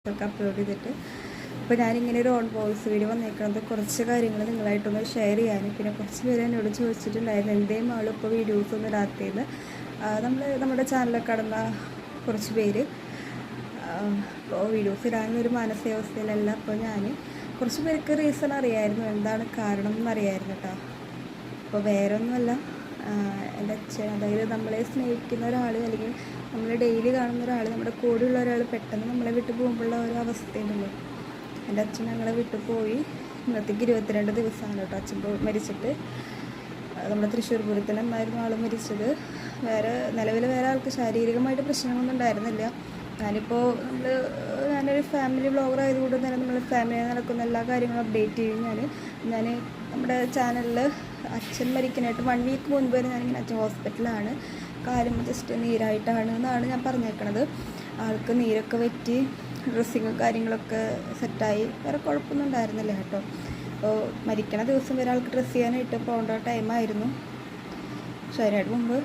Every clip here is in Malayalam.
ഒക്കെ അപ്ലോഡ് ചെയ്തിട്ട്. അപ്പോൾ ഞാനിങ്ങനെ ഒരു ഓൺ വോയിസ് വീഡിയോ വന്നേക്കുന്നത് കുറച്ച് കാര്യങ്ങൾ നിങ്ങളായിട്ടൊന്ന് ഷെയർ ചെയ്യാനും, പിന്നെ കുറച്ച് പേര് എന്നോട് ചോദിച്ചിട്ടുണ്ടായിരുന്നു എന്തേയും ആളിപ്പോൾ വീഡിയോസ് ഒന്നും ഇടാത്തതെന്ന്. നമ്മുടെ ചാനലൊക്കെ കടന്ന കുറച്ച് പേര് അപ്പോൾ വീഡിയോസ് ഇടാനൊരു മാനസികാവസ്ഥയിലല്ല. അപ്പോൾ ഞാൻ കുറച്ച് പേർക്ക് റീസൺ അറിയായിരുന്നു, എന്താണ് കാരണം എന്നറിയായിരുന്നു കേട്ടോ. അപ്പോൾ വേറെ ഒന്നുമല്ല, എൻ്റെ അച്ഛൻ, അതായത് നമ്മളെ സ്നേഹിക്കുന്ന ഒരാൾ അല്ലെങ്കിൽ നമ്മൾ ഡെയിലി കാണുന്ന ഒരാൾ, നമ്മുടെ കൂടെയുള്ള ഒരാൾ പെട്ടെന്ന് നമ്മളെ വിട്ടു പോകുമ്പോഴുള്ള ഒരു അവസ്ഥയുണ്ടല്ലോ. എൻ്റെ അച്ഛൻ ഞങ്ങളെ വിട്ടു പോയി. ഇന്നത്തേക്ക് 22 ദിവസമാണ് കേട്ടോ അച്ഛൻ മരിച്ചിട്ട്. നമ്മുടെ തൃശ്ശൂർ പൂരത്തിൽ എന്നായിരുന്നു ആൾ മരിച്ചത്. നിലവിൽ വേറെ ആൾക്ക് ശാരീരികമായിട്ട് പ്രശ്നങ്ങളൊന്നും ഉണ്ടായിരുന്നില്ല. ഞാനൊരു ഫാമിലി വ്ളോഗർ ആയതുകൊണ്ട് തന്നെ നമ്മൾ ഫാമിലിയിൽ നടക്കുന്ന എല്ലാ കാര്യങ്ങളും അപ്ഡേറ്റ് ചെയ്യും. ഞാൻ നമ്മുടെ ചാനലിൽ അച്ഛൻ മരിക്കാനായിട്ട് 1 വീക്ക് മുൻപ് വരെ ഞാനിങ്ങനെ അച്ഛൻ ഹോസ്പിറ്റലാണ്, കാലും ജസ്റ്റ് നീരായിട്ടാണ് എന്നാണ് ഞാൻ പറഞ്ഞേക്കണത്. ആൾക്ക് നീരൊക്കെ വറ്റി, ഡ്രസ്സിങ്ങും കാര്യങ്ങളൊക്കെ സെറ്റായി, വേറെ കുഴപ്പമൊന്നും ഉണ്ടായിരുന്നില്ല കേട്ടോ. അപ്പോൾ മരിക്കണ ദിവസം വരെ ആൾക്ക് ഡ്രസ്സ് ചെയ്യാനായിട്ട് പോകേണ്ട ടൈമായിരുന്നു. പക്ഷേ അതിനായിട്ട് മുമ്പ്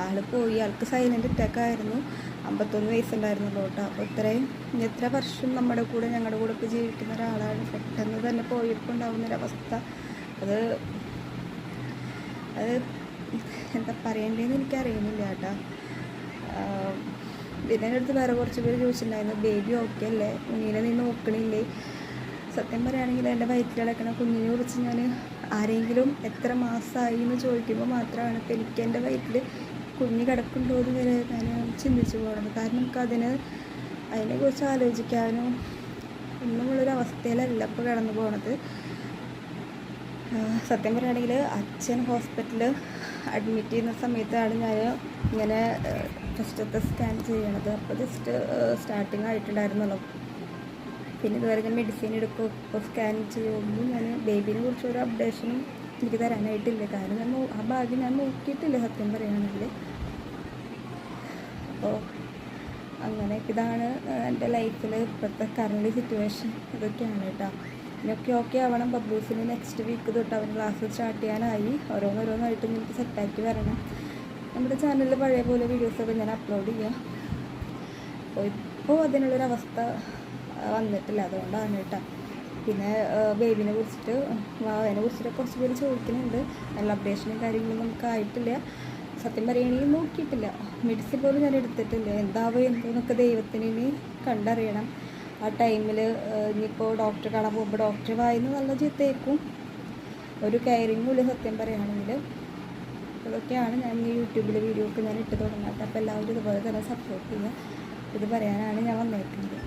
ആൾ പോയി. ആൾക്ക് സൈലൻ്റ് അറ്റാക്കായിരുന്നു. 51 വയസ്സുണ്ടായിരുന്നുള്ളൂ കേട്ടോ. അപ്പോൾ എത്ര വർഷം ഞങ്ങളുടെ കൂടെ ഒക്കെ ജീവിക്കുന്ന ഒരാളാണ് പെട്ടെന്ന് തന്നെ പോയപ്പോൾ ഉണ്ടാകുന്നൊരവസ്ഥ. അത് എന്താ പറയേണ്ടതെന്ന് എനിക്കറിയുന്നില്ല കേട്ടോ. പിന്നെ എൻ്റെ അടുത്ത് വേറെ കുറച്ച് പേര് ചോദിച്ചിട്ടുണ്ടായിരുന്നു, ബേബി ഓക്കെ അല്ലേ, കുഞ്ഞിനെ നീ നോക്കണില്ലേ? സത്യം പറയുകയാണെങ്കിൽ എൻ്റെ വയറ്റിൽ കിടക്കണ കുഞ്ഞിനെ കുറിച്ച് ഞാൻ ആരെങ്കിലും എത്ര മാസമായി എന്ന് ചോദിക്കുമ്പോൾ മാത്രമാണ് ഇപ്പോൾ എനിക്ക് എൻ്റെ വയറ്റിൽ കുഞ്ഞ് കിടക്കുന്നുണ്ടോ എന്ന് വരെ ഞാൻ ചിന്തിച്ചു പോകണത്. കാരണം നമുക്ക് അതിനെക്കുറിച്ച് ആലോചിക്കാനോ ഒന്നുമുള്ളൊരവസ്ഥയിലല്ല ഇപ്പോൾ കടന്നു പോകണത്. സത്യം പറയുകയാണെങ്കിൽ അച്ഛൻ ഹോസ്പിറ്റലിൽ അഡ്മിറ്റ് ചെയ്യുന്ന സമയത്താണ് ഞാൻ ഇങ്ങനെ ഫസ്റ്റത്തെ സ്കാൻ ചെയ്യണത്. അപ്പോൾ ജസ്റ്റ് സ്റ്റാർട്ടിങ് ആയിട്ടുണ്ടായിരുന്നുള്ളൂ. പിന്നെ ഇതുവരെ ഞാൻ മെഡിസിൻ എടുക്കും. ഇപ്പോൾ സ്കാൻ ചെയ്യുമ്പോൾ ഞാൻ ബേബിനെ കുറിച്ചൊരു അപ്ഡേഷനും എനിക്ക് തരാനായിട്ടില്ല. കാരണം ആ ഭാഗ്യം ഞാൻ നോക്കിയിട്ടില്ല സത്യം പറയുകയാണെങ്കിൽ. അപ്പോൾ അങ്ങനെ ഇതാണ് എൻ്റെ ലൈഫിൽ ഇപ്പോഴത്തെ കറണ്ട് സിറ്റുവേഷൻ. ഇതൊക്കെയാണ് കേട്ടോ. ഇതൊക്കെ ഓക്കെ ആവണം. ബബ്ബൂസിന് നെക്സ്റ്റ് വീക്ക് തൊട്ട് അവൻ ക്ലാസ് സ്റ്റാർട്ട് ചെയ്യാനായി. ഓരോന്നായിട്ട് എനിക്ക് സെറ്റാക്കി വരണം. നമ്മുടെ ചാനലിൽ പഴയ പോലെ വീഡിയോസൊക്കെ ഞാൻ അപ്ലോഡ് ചെയ്യാം. അപ്പോൾ ഇപ്പോൾ അതിനുള്ളൊരവസ്ഥ വന്നിട്ടില്ല, അതുകൊണ്ടാണ് കേട്ടോ. പിന്നെ ബേബിനെ കുറിച്ചിട്ട് കുറച്ച് പേര് ചോദിക്കുന്നുണ്ട്. നല്ല അപ്ഡേഷനും കാര്യങ്ങളും നമുക്ക് ആയിട്ടില്ല. സത്യം പറയുകയാണെങ്കിൽ നോക്കിയിട്ടില്ല, മെഡിസിൻ പോലും ഞാൻ എടുത്തിട്ടില്ല. എന്തോന്നൊക്കെ ദൈവത്തിന് ഇനി കണ്ടറിയണം. ആ ടൈമിൽ ഇനിയിപ്പോൾ ഡോക്ടറെ കാണാൻ പോകുമ്പോൾ ഡോക്ടർ വായിന്ന് നല്ല ചീത്തയേക്കും. ഒരു കെയറിങ്ങും ഇല്ല സത്യം പറയുകയാണെങ്കിൽ. അതൊക്കെയാണ് ഞാൻ ഈ യൂട്യൂബിൽ വീഡിയോ ഒക്കെ ഞാൻ ഇട്ട് തുടങ്ങാട്ടെ. അപ്പോൾ എല്ലാവരും ഇതുപോലെ തന്നെ സപ്പോർട്ട് ചെയ്യുക. ഇത് പറയാനാണ് ഞാൻ വന്നേക്കുന്നത്.